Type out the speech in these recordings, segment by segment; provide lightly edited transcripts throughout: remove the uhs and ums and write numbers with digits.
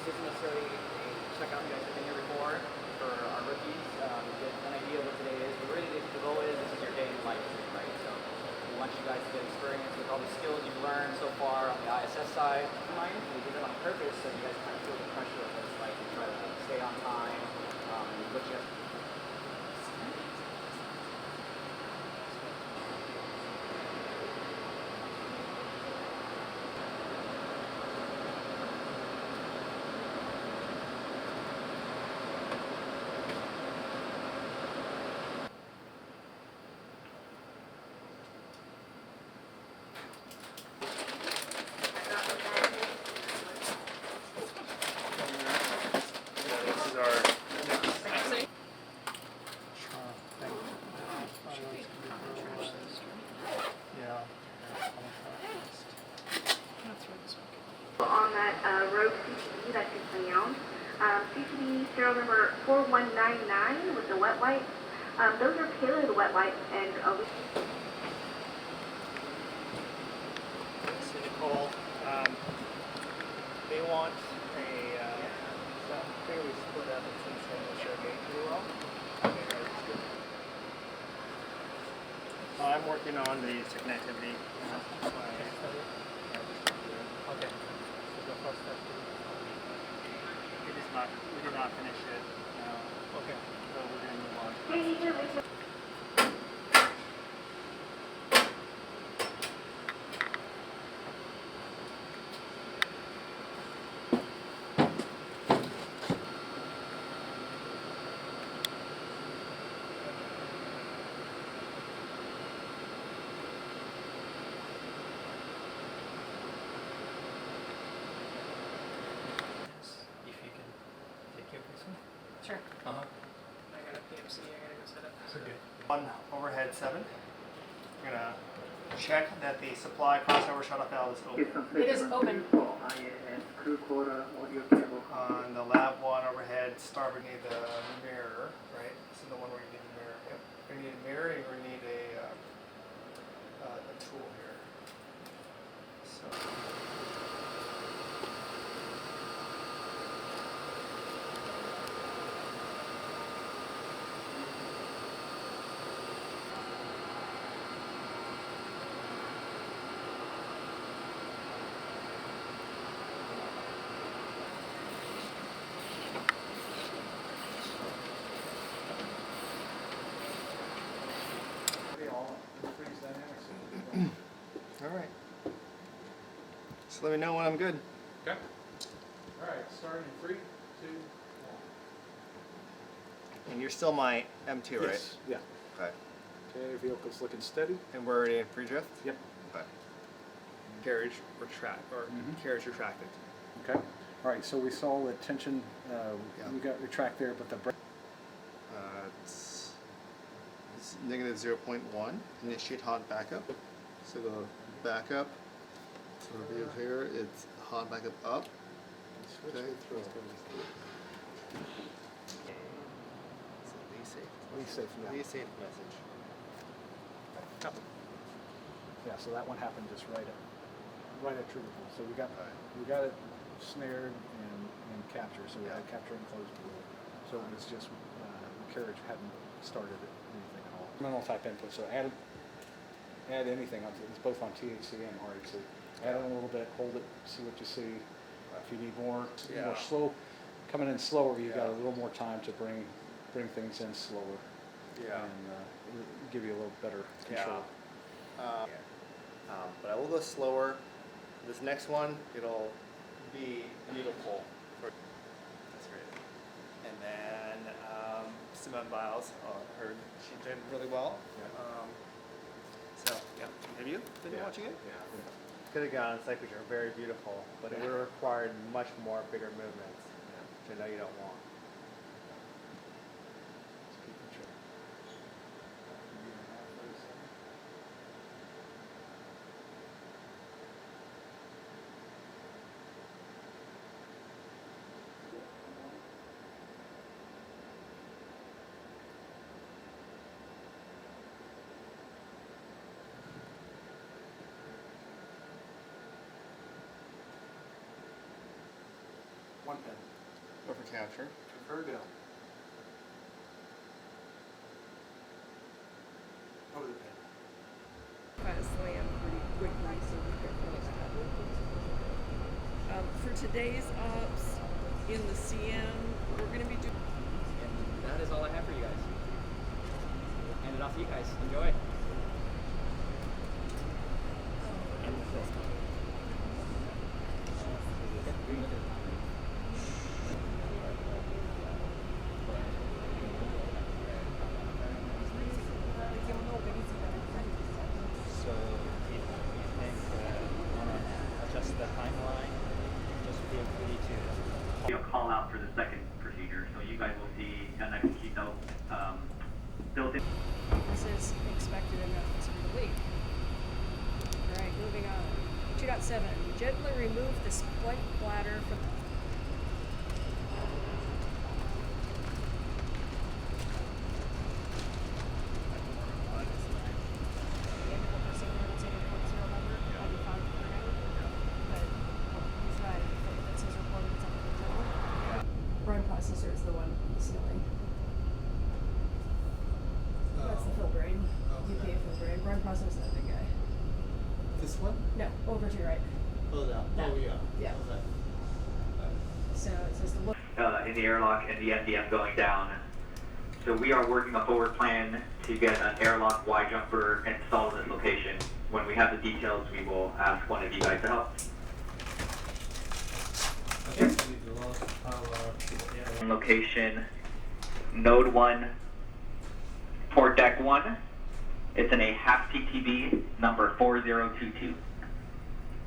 isn't necessarily a checkout you guys have been here before for our rookies. Get an idea of what today is. But really, the goal is this is your day in life, right? So we want you guys to get experience with all the skills you've learned so far on the ISS side. We did that on purpose so you guys kind of feel the pressure of what it's like to try to stay on time. What you have to on that rogue CTE that you found. CTE serial number 4199 with the wet wipes. Those are payload wet wipes, and So Nicole, they want a fairly split up between Sergey pretty well. I'm working on the connectivity. Okay. We did not finish it. Okay. So we're going to move on. Sure. I got a PMC, I gotta go set up. Okay. On overhead 7, we're going to check that the supply crossover shuttle valve is open. It is open. On the lab 1 overhead starboard, we need the mirror, right? This is the one where you need the mirror. Yep. We need a mirror and we need a tool here. So. All right. So let me know when I'm good. Okay. All right, starting in 3, 2, 1. And you're still my M2, right? Yes. Yeah. Okay. Okay, vehicle's looking steady. And we're already in pre-drift? Yep. Okay. Carriage carriage retracted. Okay. All right, so we saw the tension, we got retract there, but the brake. It's negative 0.1. Initiate hot backup. So go backup. So review here. It's hot backup up. Okay. So Be safe, yeah. Be safe message. Yeah, so that one happened just right at trigger point. So we got it snared and captured. So we had capture and close pool. So it was just the carriage hadn't started anything at all. Terminal type input. So add anything. It's both on THC and RHC. Add it a little bit, hold it, see what you see. If you need more slow, coming in slower, you got a little more time to bring things in slower. Yeah. And give you a little better control. But I will go slower. This next one, it'll be beautiful. That's great. And then Simone Biles, heard she did really well. Yeah. So, yeah. Have you been watching it? Yeah. Could have gone. It's like which are very beautiful, but it would have required much more bigger movements, which I know you don't want. One pin. Go for capture. Confirm go. Over the pin. Kind of slam pretty quickly so we can finish that. For today's ops in the CM, we're going to be doing. And that is all I have for you guys. Hand it off to you guys. Enjoy. So if you think want to adjust the timeline, just feel free to call out for the second procedure. So you guys will see an execute note built in. This is expected in the week. Alright, moving on. 2.7. Gently remove the splint bladder from Run processor is the one in the ceiling. That's the fill brain. UPA fill brain. Run processor is that big guy. This one? No, over to your right. Oh, that. That. Oh, yeah. Yeah. Okay. So it says the look. In the airlock and the NDM going down. So we are working a forward plan to get an airlock Y jumper installed in this location. When we have the details, we will ask one of you guys to help. Location, node 1, port deck 1. It's in a half TTB, number 4022.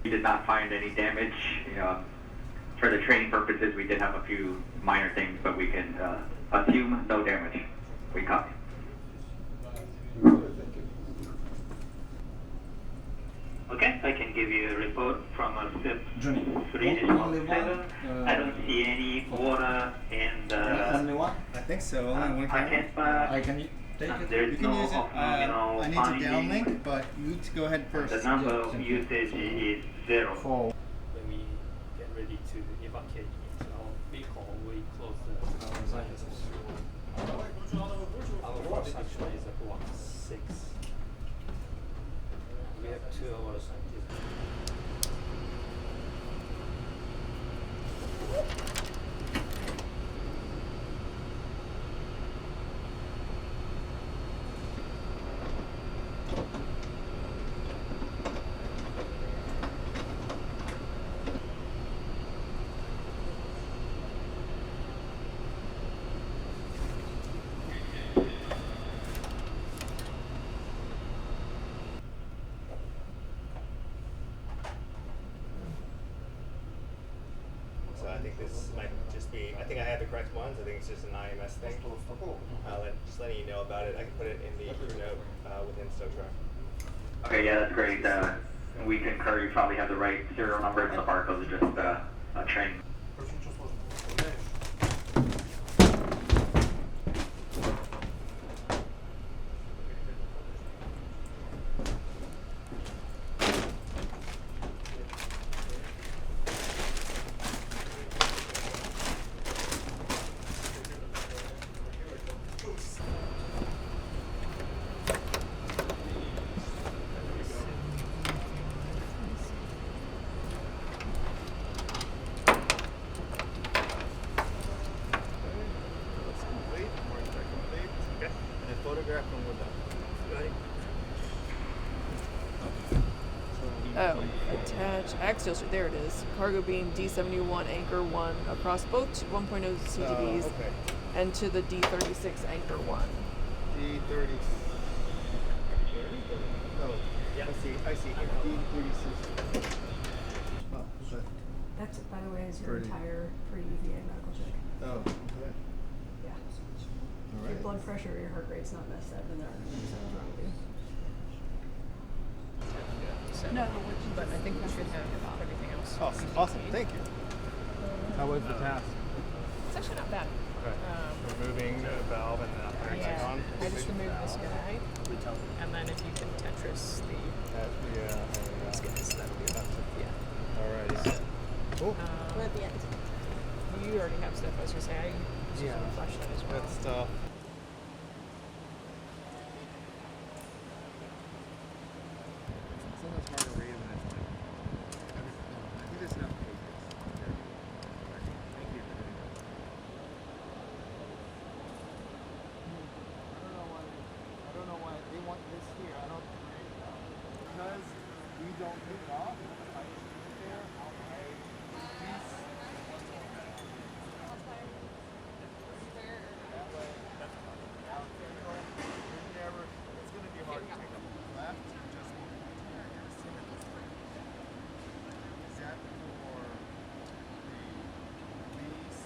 We did not find any damage. For the training purposes, we did have a few minor things, but we can assume no damage. We copy. Okay, I can give you a report from a Jonny, Swedish only 7. one? I don't see any water in the. Only one? I think so. Only one I camera. can't. Can you take it? There's You can no use it. I need to finding. downlink, but you go ahead first. The number Yeah, of thank you. usage is 0. Four. when we get ready to evacuate our vehicle, we close the our force actually is at 6. We have 2 hours. So I think this might just be. I think I had the correct ones. I think it's just an IMS thing. Just letting you know about it. I can put it in the crew note within StoTrack. Okay, yeah, that's great. We concur. You probably have the right serial numbers and the barcodes are just a train. Photograph when we're done. Oh, attach axial. There it is. Cargo beam D71 anchor 1 across both 1.0 CTBs Okay. and to the D36 anchor 1. D30. Oh, yeah. I see here. D36. Oh, okay. That's, by the way, is your Pretty. entire pre-EVA medical check. Oh, okay. Yeah. All Your right. blood pressure or your heart rate's not messed up, and there aren't things wrong with you. No, but I think we should have everything else. Awesome. Awesome. Thank you. How was the task? It's actually not bad. Removing the valve and then operating Yeah, on. I just removed this guy, and then if you can Tetris the these guys, that'll be enough. Yeah. Alrighty. Cool. We're at the end. you already have stuff. I was gonna say I use Yeah. a flashlight as well. That's tough. So much margarita and it's like he doesn't have focus. Thank you. I don't know why they want this here. I don't because we don't take it off. I sit there, I'll pay. That way, that's fine. Now, you're never, it's going to be hard to take up left. Just is that for the lease?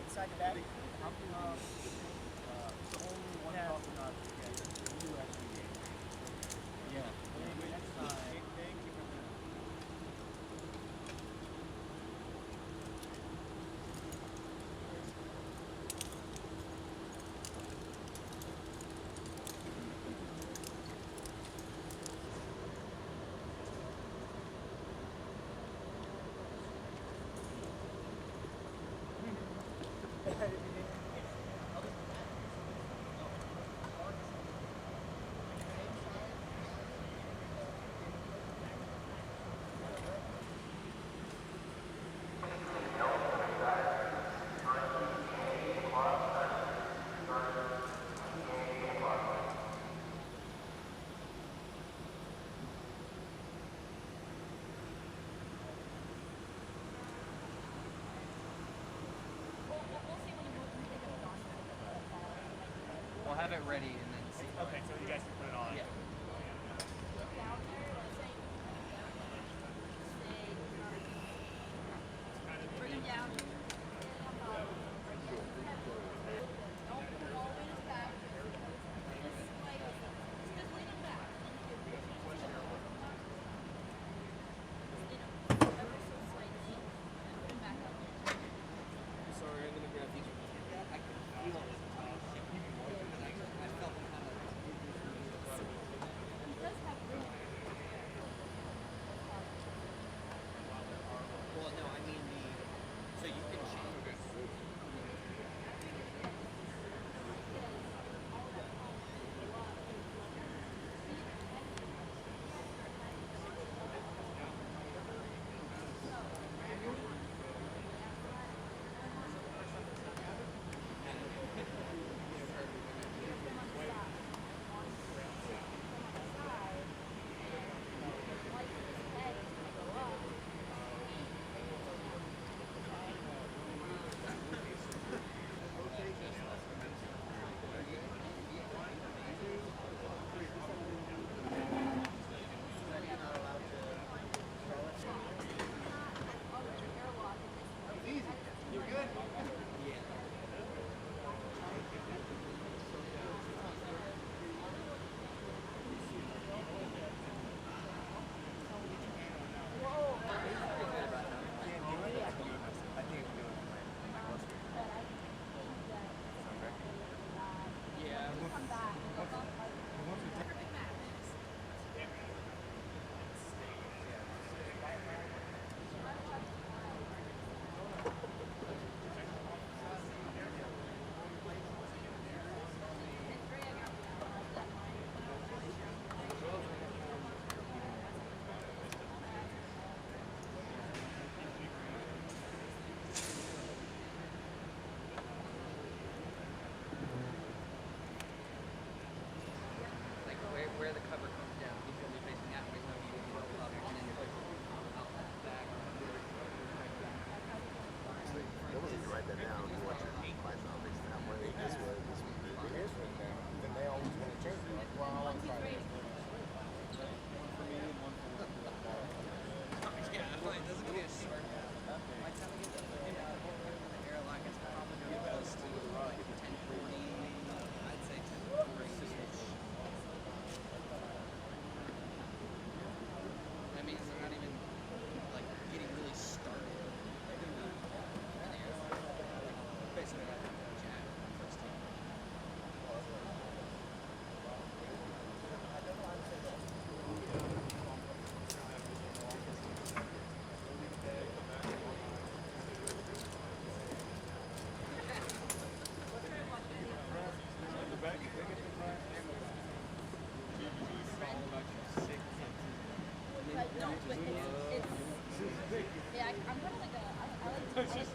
Inside the bag? How come only one cosmonaut gets you actually get? Yeah. Maybe next time. Thank you for that. We'll have it ready and then see. Okay, so you guys can put it on. Yeah. Sorry, I'm gonna grab these. I can feel it. I felt kind of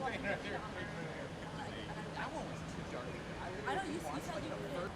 I know you said you were.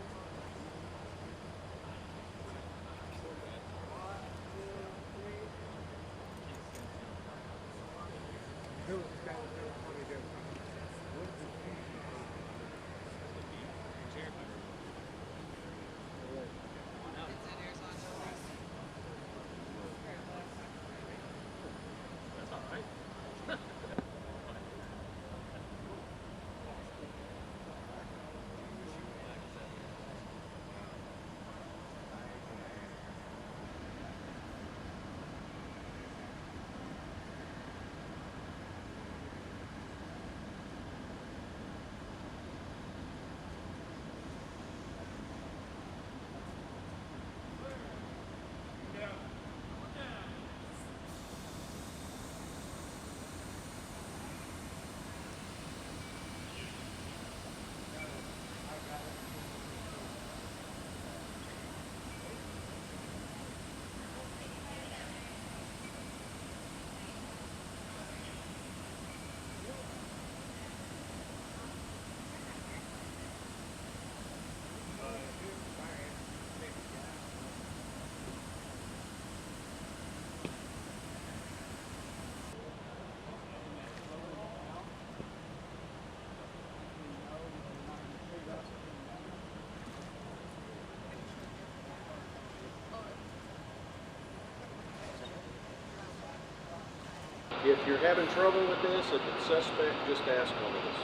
If you're having trouble with this, if it's suspect, just ask one of us.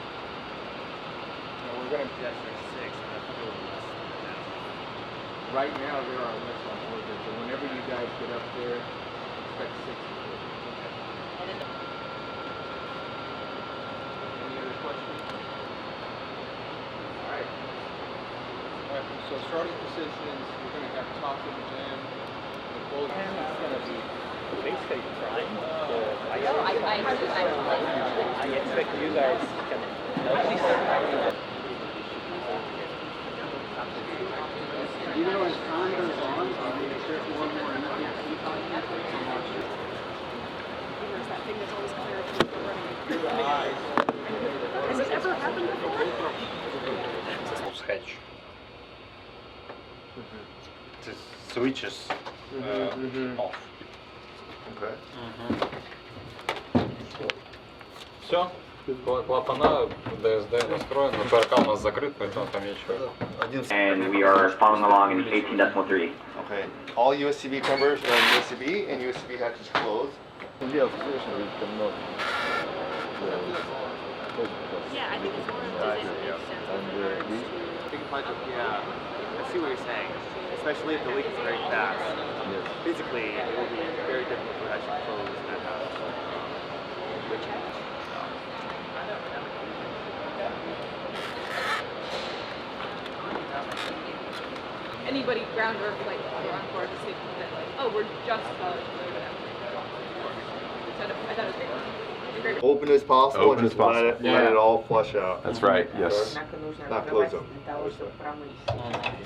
We're going to test for 6, and that's a little less than that. Right now, there are less on orbit, but whenever you guys get up there, expect 6 to orbit. Any other questions? All right. All right, so starting positions, we're going to have top of the jam with both. It's going to be basically trying to... I expect you guys can at least... You know, as time goes on, there's more and more energy. There's that thing that's always clear if you're running. Has this ever happened before? Hedge. The switches off. Okay. Все. Клапана ДСД настроены, ПРК у нас закрыт, поэтому там ничего. And we are following along in 18.3. Okay. All USB chambers are in USB and USB hatches closed. Yeah, I think it's more of does it make sense with regards to... Yeah, I see what you're saying. Especially if the leak is very fast. Physically, it will be very difficult to actually close that house. Which Anybody ground or like on board to sleep that like, oh, we're just about to go to that. I thought it was great. Open as possible Open and as just possible. let it all flush out. That's right, yes. Not close them.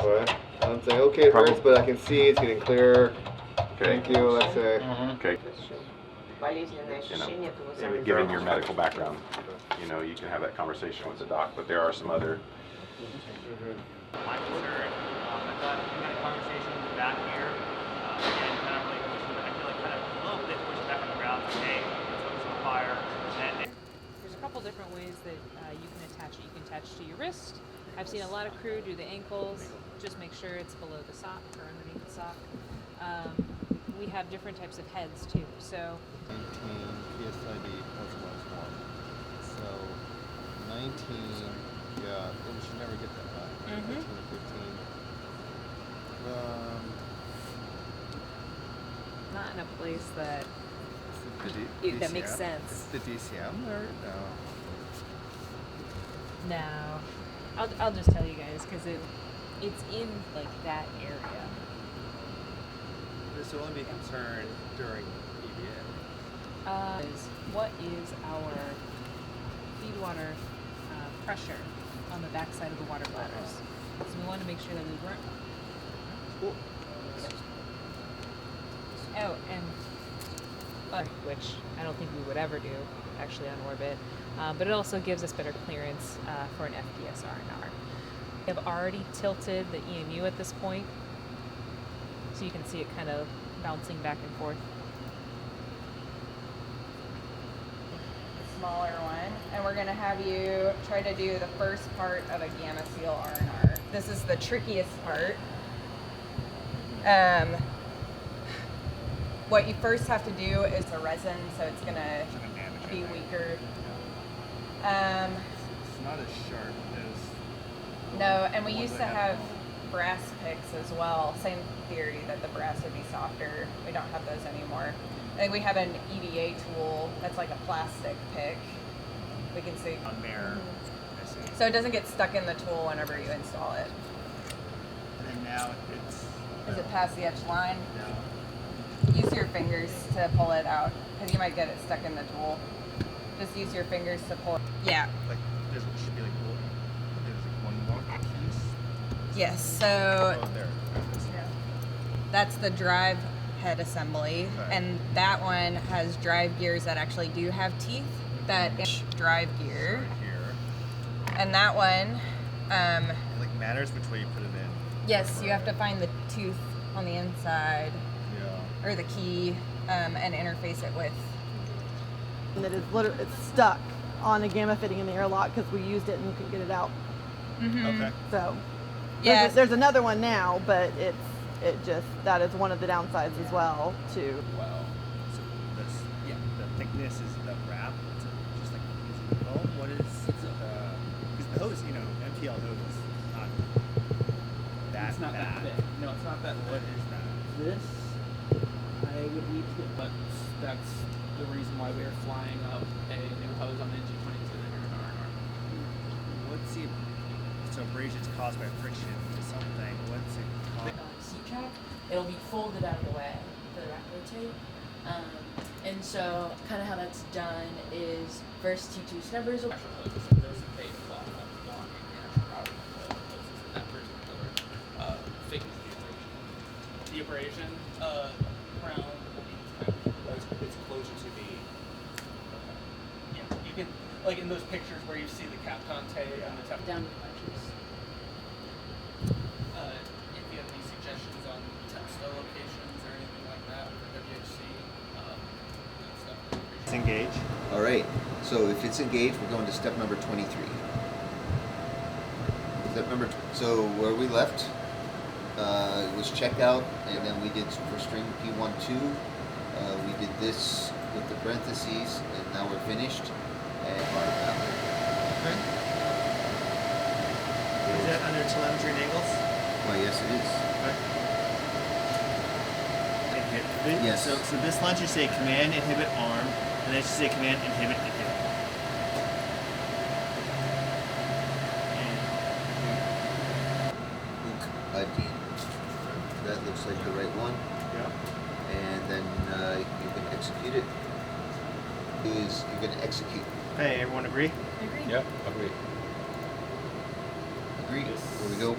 Alright. I'm saying, okay, it hurts, but I can see it's getting clearer. Thank you, let's say. Okay. You know, given your medical background, you know, you can have that conversation with the doc, but there are some other... My concern, I thought we had a conversation back here, again, kind of really pushing, I feel like kind of a little bit pushing back on the ground, like, hey, let's focus on the fire, and There's a couple different ways that you can attach it. You can attach to your wrist. I've seen a lot of crew do the ankles. Just make sure it's below the sock or underneath the sock. We have different types of heads too. So 19 PSID plus minus 1. So 19, yeah, we should never get that high. 19 to 15. not in a place that that makes sense. The DCM or no? No, I'll just tell you guys because it's in like that area. This will only be a concern during EVA. What is our feed water pressure on the backside of the water bladders? So we want to make sure that we weren't. Cool. Oh, and which I don't think we would ever do actually on orbit. But it also gives us better clearance for an FPSR R&R. We have already tilted the EMU at this point, so you can see it kind of bouncing back and forth. Smaller one, and we're gonna have you try to do the first part of a gamma seal R&R. This is the trickiest part. What you first have to do is the resin, so it's gonna be weaker. It's not as sharp as. No, and we used to have brass picks as well. Same theory that the brass would be softer. We don't have those anymore. I think we have an EVA tool that's like a plastic pick. We can see. On mirror. I see. So it doesn't get stuck in the tool whenever you install it. And then now it's. Is it past the edge line? No. Use your fingers to pull it out, because you might get it stuck in the tool. Just use your fingers to pull it. Yeah. Like there should be like one more piece. Yes, so Oh, there. that's the drive head assembly, Okay. and that one has drive gears that actually do have teeth. That is drive gear, Here. and that one, It like matters which way you put it in. yes, you have to find the tooth on the inside, Yeah. or the key, and interface it with. That is literally it's stuck on a gamma fitting in the airlock because we used it and couldn't get it out. Okay. So Yes. there's another one now, but that is one of the downsides as well too. Wow. So this, the thickness is the wrap. It's just like is it foam? What is because the hose, MTL hose is not that. It's not that thick. No, it's not that What thick. is that? This, I would need to, but that's the reason why we are flying up a new hose on the NG-22 that you're going to R&R. What's the so abrasions caused by friction to something? What's it called? Seat track, it'll be folded out of the way for the rack rotate. And so kind of how that's done is first T2 snubbers. Actual hoses, so there's a bait cloth that's blocking the actual routing of the hoses in that particular phase of the abrasion. Around It's closer to the. yeah, you can, like in those pictures where you see the Kapton Tay and the Teflon. Down to the punches. If you have any suggestions on textile locations or anything like that for WHC, that's definitely appreciated. It's engaged. All right, so if it's engaged, we're going to step number 23. So where we left, it was checkout, and then we did for string P12. We did this with the parentheses, and now we're finished. And Okay. Is that under telemetry and angles? well, yes, it is. Okay. Yes. So this line should say command inhibit arm, and then it should say command inhibit inhibit. Again, that looks like the right one. Yeah. And then you can execute it. You're going to execute. Hey, everyone agree? Yeah, agree. Agreed. Here we go.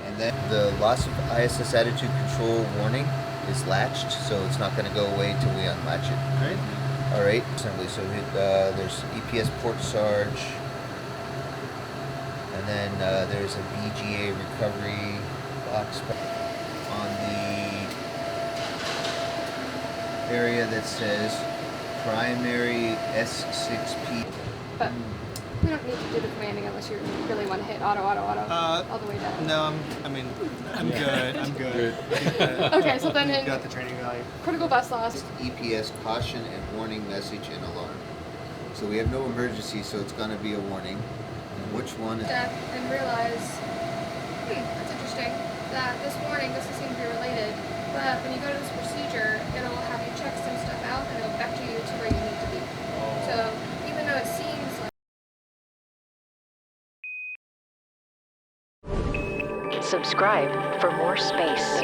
And then the loss of ISS attitude control warning is latched, so it's not going to go away until we unlatch it. Right. All right. Assembly. So there's EPS port sarge, and then there's a VGA recovery box on the area that says primary S6P. But we don't need to do the commanding unless you really want to hit auto all the way down. No, I'm good. I'm good. Okay, so then got the training value. Critical bus lost. EPS caution and warning message and alarm. So we have no emergency, so it's going to be a warning. And which one is And realize, that's interesting, that this warning doesn't seem to be related, but when you go to this procedure, it'll have you check some stuff out and it'll vector you to where you need to be. So even though it seems like Subscribe for more space.